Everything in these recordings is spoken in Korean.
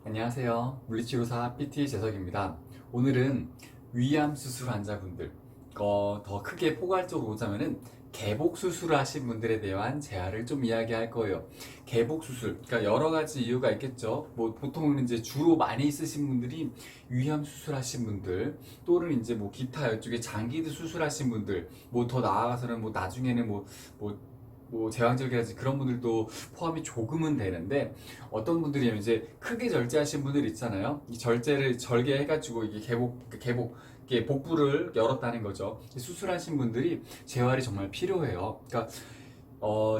안녕하세요. 물리치료사 PT 재석입니다. 오늘은 위암 수술 환자분들, 더 크게 포괄적으로 보자면은 개복 수술을 하신 분들에 대한 재활을 좀 이야기할 거예요. 개복 수술, 그러니까 여러 가지 이유가 있겠죠. 뭐 보통은 이제 주로 많이 있으신 분들이 위암 수술하신 분들, 또는 이제 뭐 기타 이쪽에 장기드 수술하신 분들, 뭐 더 나아가서는 뭐 나중에는 제왕절개라든지 그런 분들도 포함이 조금은 되는데, 어떤 분들이 이제 크게 절제하신 분들 있잖아요. 이 절제를 절개해가지고 이게 이게 복부를 열었다는 거죠. 수술하신 분들이 재활이 정말 필요해요. 그러니까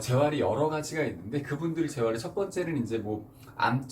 재활이 여러 가지가 있는데, 그분들 재활의 첫 번째는 이제 암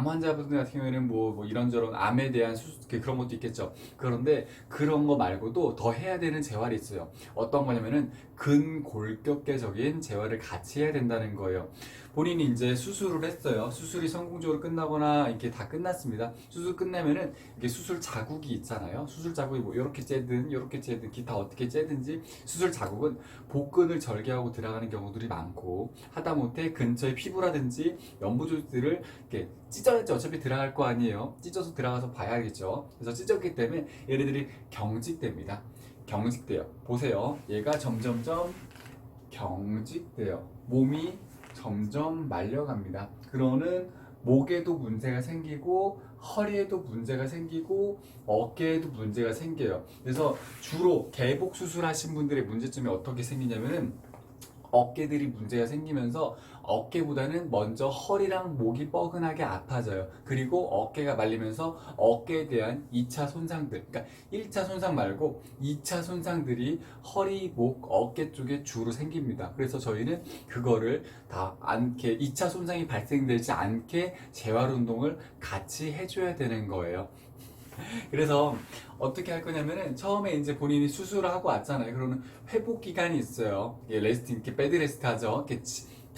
환자분들 같은 경우에는 이런저런 암에 대한 그런 것도 있겠죠. 그런데 그런 거 말고도 더 해야 되는 재활이 있어요. 어떤 거냐면은 근골격계적인 재활을 같이 해야 된다는 거예요. 본인이 이제 수술을 했어요. 수술이 성공적으로 끝나거나 이렇게 다 끝났습니다. 수술 끝나면은 이게 수술 자국이 있잖아요. 수술 자국이 뭐 이렇게 째든 이렇게 째든 기타 어떻게 째든지, 수술 자국은 복근을 절개하고 들어가는 경우들이 많고, 하다못해 근처의 피부라든지 연부조직들을 이렇게 찢어야지 어차피 들어갈 거 아니에요. 찢어서 들어가서 봐야겠죠. 그래서 찢었기 때문에 얘네들이 경직됩니다. 경직돼요. 보세요. 얘가 점점점 경직돼요. 몸이 점점 말려갑니다. 그러는 목에도 문제가 생기고, 허리에도 문제가 생기고, 어깨에도 문제가 생겨요. 그래서 주로 개복 수술하신 분들의 문제점이 어떻게 생기냐면은, 어깨들이 문제가 생기면서 어깨보다는 먼저 허리랑 목이 뻐근하게 아파져요. 그리고 어깨가 말리면서 어깨에 대한 2차 손상들, 그러니까 1차 손상 말고 2차 손상들이 허리, 목, 어깨 쪽에 주로 생깁니다. 그래서 저희는 그거를 다 않게, 2차 손상이 발생되지 않게 재활 운동을 같이 해줘야 되는 거예요. 그래서 어떻게 할 거냐면은, 처음에 이제 본인이 수술을 하고 왔잖아요. 그러면 회복 기간이 있어요. 레스트, 이렇게 베드 레스트 하죠. 이렇게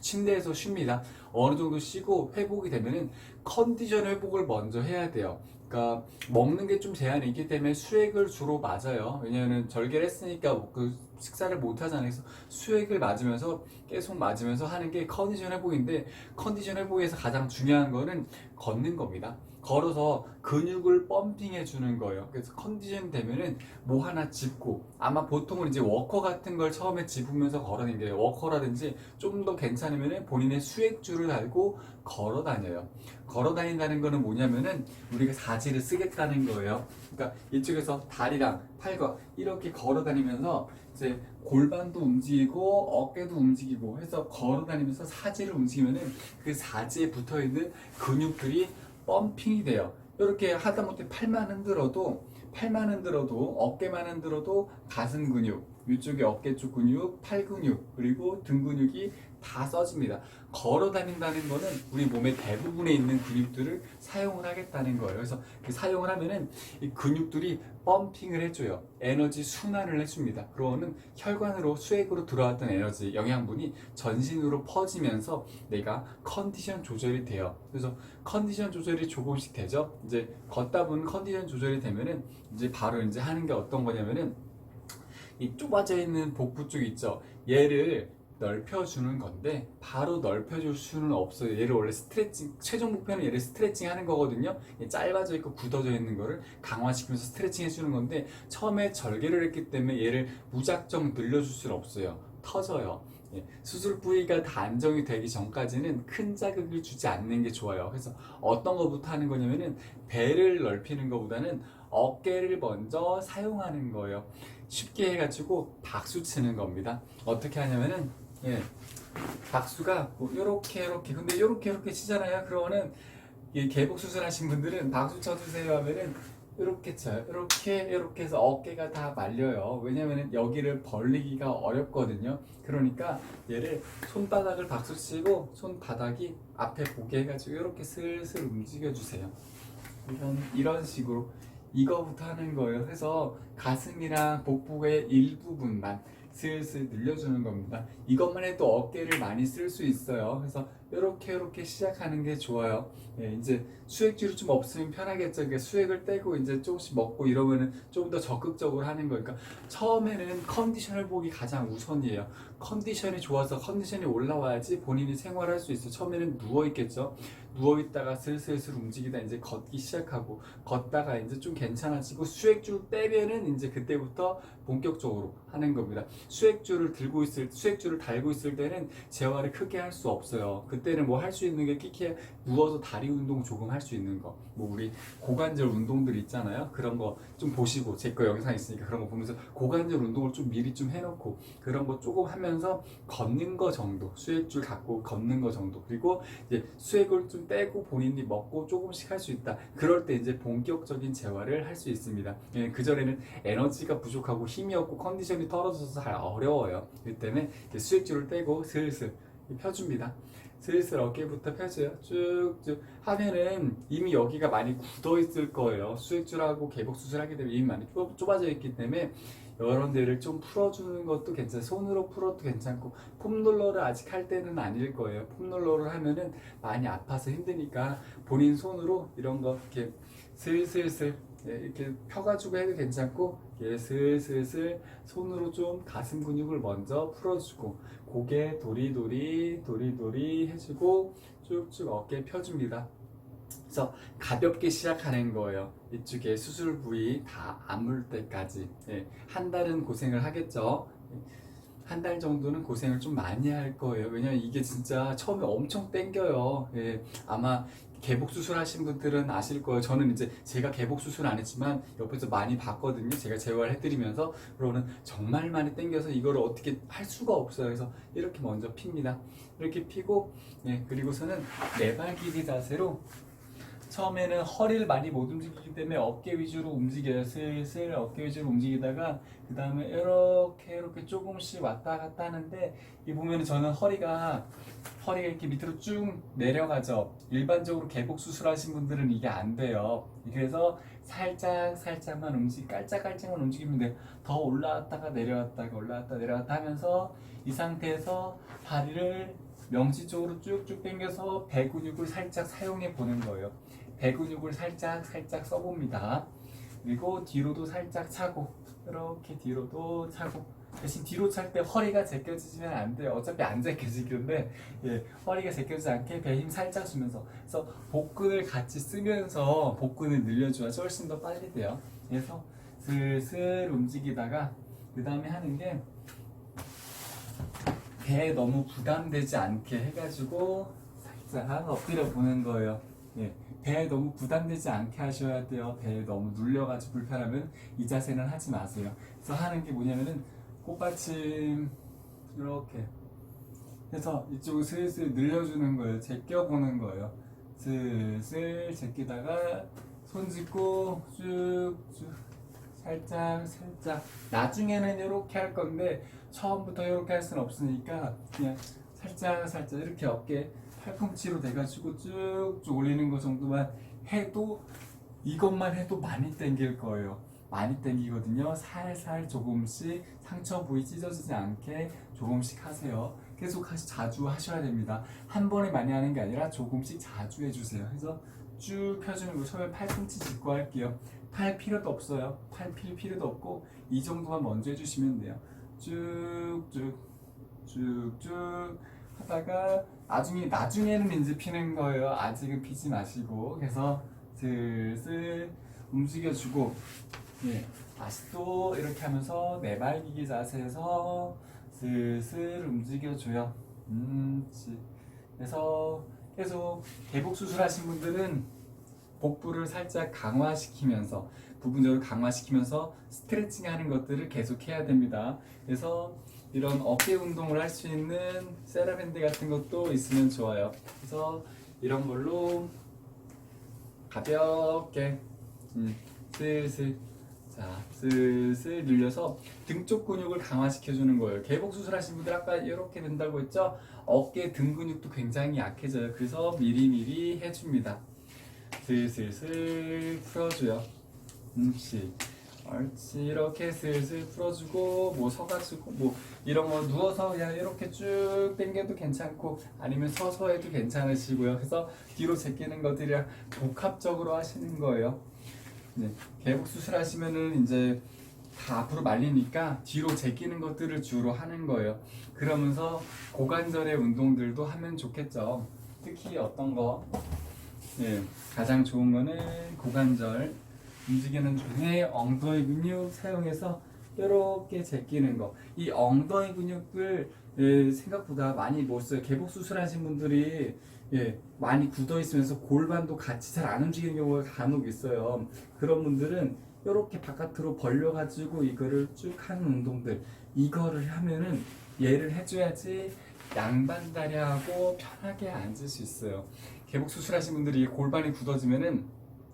침대에서 쉽니다. 어느 정도 쉬고 회복이 되면은 컨디션 회복을 먼저 해야 돼요. 그러니까 먹는 게 좀 제한이 있기 때문에 수액을 주로 맞아요. 왜냐하면 절개를 했으니까 그 식사를 못 하잖아요. 그래서 수액을 맞으면서, 계속 맞으면서 하는 게 컨디션 회복인데, 컨디션 회복에서 가장 중요한 거는 걷는 겁니다. 걸어서 근육을 펌핑해 주는 거예요. 그래서 컨디션 되면은 뭐 하나 짚고, 아마 보통은 이제 워커 같은 걸 처음에 짚으면서 걸어다니는, 워커라든지 좀 더 괜찮으면은 본인의 수액줄을 달고 걸어 다녀요. 걸어 다닌다는 거는 뭐냐면은, 우리가 사지를 쓰겠다는 거예요. 그러니까 이쪽에서 다리랑 팔과 이렇게 걸어 다니면서 이제 골반도 움직이고 어깨도 움직이고 해서 걸어 다니면서 사지를 움직이면은, 그 사지에 붙어 있는 근육들이 펌핑이 돼요. 이렇게 하다못해 팔만 흔들어도, 어깨만 흔들어도 가슴 근육, 위쪽에 어깨 쪽 근육, 팔 근육, 그리고 등 근육이 다 써집니다. 걸어 다닌다는 거는 우리 몸의 대부분에 있는 근육들을 사용을 하겠다는 거예요. 그래서 그 사용을 하면은 이 근육들이 펌핑을 해줘요. 에너지 순환을 해줍니다. 그러면 혈관으로, 수액으로 들어왔던 에너지, 영양분이 전신으로 퍼지면서 내가 컨디션 조절이 돼요. 그래서 컨디션 조절이 조금씩 되죠. 이제 걷다 보면 컨디션 조절이 되면은 이제 바로 이제 하는 게 어떤 거냐면은, 이 좁아져 있는 복부 쪽 있죠. 얘를 넓혀주는 건데, 바로 넓혀줄 수는 없어요. 얘를 원래 스트레칭, 최종 목표는 얘를 스트레칭 하는 거거든요. 짧아져 있고 굳어져 있는 거를 강화시키면서 스트레칭 해주는 건데, 처음에 절개를 했기 때문에 얘를 무작정 늘려줄 수는 없어요. 터져요. 수술 부위가 다 안정이 되기 전까지는 큰 자극을 주지 않는 게 좋아요. 그래서 어떤 것부터 하는 거냐면은, 배를 넓히는 것보다는 어깨를 먼저 사용하는 거예요. 쉽게 해가지고 박수 치는 겁니다. 어떻게 하냐면은, 박수가 요렇게 근데 요렇게 치잖아요. 그러면은 이 개복 수술하신 분들은 박수 쳐주세요 하면은 이렇게 쳐요. 이렇게 해서 어깨가 다 말려요. 왜냐면은 여기를 벌리기가 어렵거든요. 그러니까 얘를, 손바닥을 박수 치고 손바닥이 앞에 보게 해가지고 이렇게 슬슬 움직여 주세요. 이런 식으로 이거부터 하는 거예요. 그래서 가슴이랑 복부의 일부분만 슬슬 늘려주는 겁니다. 이것만 해도 어깨를 많이 쓸 수 있어요. 그래서 이렇게 시작하는 게 좋아요. 예, 이제 수액줄이 좀 없으면 편하겠죠. 그러니까 수액을 떼고 이제 조금씩 먹고 이러면은 좀 더 적극적으로 하는 거니까 처음에는 컨디션을 보기 가장 우선이에요. 컨디션이 좋아서 컨디션이 올라와야지 본인이 생활할 수 있어. 처음에는 누워 있겠죠. 누워 있다가 슬슬 움직이다 이제 걷기 시작하고 걷다가 이제 좀 괜찮아지고 수액줄 떼면은 이제 그때부터 본격적으로 하는 겁니다. 수액줄을 달고 있을 때는 재활을 크게 할 수 없어요. 그때는 뭐 할 수 있는 게 끼케 누워서 다리 운동 조금 할 수 있는 거, 뭐 우리 고관절 운동들 있잖아요. 그런 거 좀 보시고 제 거 영상 있으니까 그런 거 보면서 고관절 운동을 좀 미리 좀 해놓고 그런 거 조금 하면서 걷는 거 정도, 수액줄 갖고 걷는 거 정도, 그리고 이제 수액을 좀 떼고 본인이 먹고 조금씩 할 수 있다. 그럴 때 이제 본격적인 재활을 할 수 있습니다. 예, 그 전에는 에너지가 부족하고 힘이 없고 컨디션이 떨어져서 잘 어려워요. 그 때문에 수액줄을 떼고 슬슬 펴줍니다. 슬슬 어깨부터 펴줘요. 쭉쭉 하면은 이미 여기가 많이 굳어 있을 거예요. 수액줄하고 개복 수술하게 되면 이미 많이 좁아져 있기 때문에 이런 데를 좀 풀어주는 것도 괜찮아요. 손으로 풀어도 괜찮고 폼롤러를 아직 할 때는 아닐 거예요. 폼롤러를 하면은 많이 아파서 힘드니까 본인 손으로 이런 거 이렇게 슬슬슬 이렇게 펴가지고 해도 괜찮고 슬슬슬 손으로 좀 가슴 근육을 먼저 풀어주고 고개 도리도리 해주고 쭉쭉 어깨 펴줍니다. 그래서 가볍게 시작하는 거예요. 이쪽에 수술 부위 다 아물 때까지. 한 달은 고생을 하겠죠. 한 달 정도는 고생을 좀 많이 할 거예요. 왜냐면 이게 진짜 처음에 엄청 땡겨요. 아마 개복 수술 하신 분들은 아실 거예요. 저는 이제 제가 개복 수술 안 했지만 옆에서 많이 봤거든요. 제가 재활해드리면서 그러는 정말 많이 땡겨서 이거를 어떻게 할 수가 없어요. 그래서 이렇게 먼저 핍니다. 이렇게 피고 그리고서는 네발 길이 자세로 처음에는 허리를 많이 못 움직이기 때문에 어깨 위주로 움직여요. 슬슬 어깨 위주로 움직이다가 그 다음에 이렇게 조금씩 왔다 갔다 하는데 이 보면은 저는 허리가 이렇게 밑으로 쭉 내려가죠. 일반적으로 개복 수술하신 분들은 이게 안 돼요. 그래서 살짝만 깔짝깔짝만 움직이면 돼요. 더 올라왔다가 내려왔다 하면서 이 상태에서 다리를 명치 쪽으로 쭉쭉 당겨서 배 근육을 살짝 사용해 보는 거예요. 배 근육을 살짝 써봅니다. 그리고 뒤로도 살짝 차고 이렇게 뒤로도 차고 대신 뒤로 찰 때 허리가 제껴지면 안 돼요. 어차피 안 제껴지는데 허리가 제껴지지 않게 배 힘 살짝 주면서 그래서 복근을 같이 쓰면서 복근을 늘려줘야지 훨씬 더 빨리 돼요. 그래서 슬슬 움직이다가 그 다음에 하는 게 배에 너무 부담되지 않게 해가지고 살짝 엎드려 보는 거예요. 배에 너무 부담되지 않게 하셔야 돼요. 배에 너무 눌려가지고 불편하면 이 자세는 하지 마세요. 그래서 하는 게 뭐냐면은 꽃받침 이렇게 해서 이쪽을 슬슬 늘려주는 거예요. 제껴보는 거예요. 슬슬 제끼다가 손 짚고 쭉쭉 살짝 나중에는 이렇게 할 건데 처음부터 이렇게 할 수는 없으니까 그냥 살짝 이렇게 어깨 팔꿈치로 돼가지고 쭉쭉 올리는 거 정도만 해도 이것만 해도 많이 당길 거예요. 많이 당기거든요. 살살 조금씩 상처 부위 찢어지지 않게 조금씩 하세요. 계속 자주 하셔야 됩니다. 한 번에 많이 하는 게 아니라 조금씩 자주 해주세요. 그래서 쭉 펴주는 거 처음에 팔꿈치 짚고 할게요. 팔 필요도 없어요. 팔 필 필요도 없고 이 정도만 먼저 해주시면 돼요. 쭉쭉 하다가 나중에는 이제 피는 거예요. 아직은 피지 마시고 그래서 슬슬 움직여주고 다시 또 이렇게 하면서 네발기기 자세에서 슬슬 움직여줘요. 그래서 계속 개복 수술하신 분들은 복부를 살짝 강화시키면서 부분적으로 강화시키면서 스트레칭 하는 것들을 계속 해야 됩니다. 그래서 이런 어깨 운동을 할 수 있는 세라밴드 같은 것도 있으면 좋아요. 그래서 이런 걸로 가볍게 슬슬 늘려서 등 쪽 근육을 강화시켜주는 거예요. 개복 수술하신 분들 아까 이렇게 된다고 했죠? 어깨 등 근육도 굉장히 약해져요. 그래서 미리미리 해줍니다. 슬슬 풀어줘요. 옳지. 이렇게 슬슬 풀어주고 뭐 서가지고 뭐 이런 거 누워서 그냥 이렇게 쭉 당겨도 괜찮고 아니면 서서 해도 괜찮으시고요. 그래서 뒤로 제끼는 것들이랑 복합적으로 하시는 거예요. 네, 개복 수술하시면은 이제 다 앞으로 말리니까 뒤로 제끼는 것들을 주로 하는 거예요. 그러면서 고관절의 운동들도 하면 좋겠죠. 특히 어떤 거? 네, 가장 좋은 거는 고관절 움직이는 중에 엉덩이 근육 사용해서 이렇게 제끼는 거. 이 엉덩이 근육을 생각보다 많이 못 써요. 개복 수술하신 분들이 많이 굳어 있으면서 골반도 같이 잘 안 움직이는 경우가 간혹 있어요. 그런 분들은 이렇게 바깥으로 벌려가지고 이거를 쭉 하는 운동들, 이거를 하면은 얘를 해줘야지 양반 다리하고 편하게 앉을 수 있어요. 개복 수술하신 분들이 골반이 굳어지면은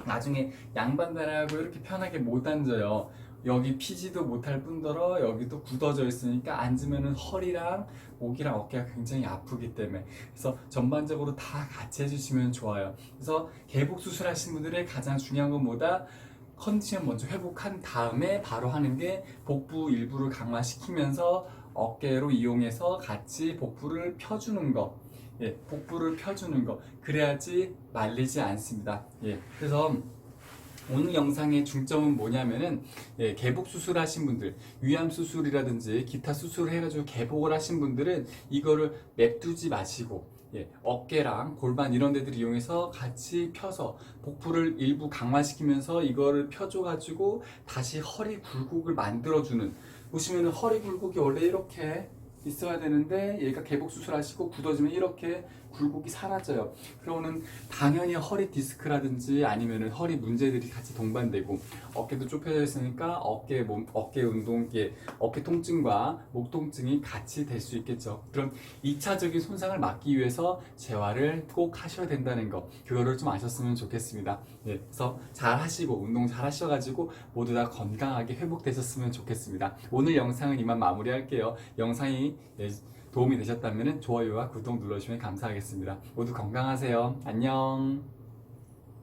나중에 양반 다리하고 이렇게 편하게 못 앉아요. 여기 피지도 못할 뿐더러 여기도 굳어져 있으니까 앉으면은 허리랑 목이랑 어깨가 굉장히 아프기 때문에, 그래서 전반적으로 다 같이 해주시면 좋아요. 그래서 개복 수술하신 분들의 가장 중요한 건 뭐다? 컨디션 먼저 회복한 다음에 바로 하는 게 복부 일부를 강화시키면서 어깨로 이용해서 같이 복부를 펴주는 거. 복부를 펴주는 거. 그래야지 말리지 않습니다. 그래서 오늘 영상의 중점은 뭐냐면은 개복 수술하신 분들, 위암 수술이라든지 기타 수술을 해가지고 개복을 하신 분들은 이거를 냅두지 마시고 어깨랑 골반 이런 데들 이용해서 같이 펴서 복부를 일부 강화시키면서 이거를 펴줘가지고 다시 허리 굴곡을 만들어주는, 보시면은 허리 굴곡이 원래 이렇게 있어야 되는데 얘가 개복 수술하시고 굳어지면 이렇게 굴곡이 사라져요. 그러면 당연히 허리 디스크라든지 아니면은 허리 문제들이 같이 동반되고 어깨도 좁혀져 있으니까 어깨 운동, 어깨 통증과 목 통증이 같이 될 수 있겠죠. 그럼 2차적인 손상을 막기 위해서 재활을 꼭 하셔야 된다는 거, 그거를 좀 아셨으면 좋겠습니다. 그래서 잘 하시고 운동 잘 하셔가지고 모두 다 건강하게 회복되셨으면 좋겠습니다. 오늘 영상은 이만 마무리할게요. 영상이 도움이 되셨다면 좋아요와 구독 눌러주시면 감사하겠습니다. 모두 건강하세요. 안녕.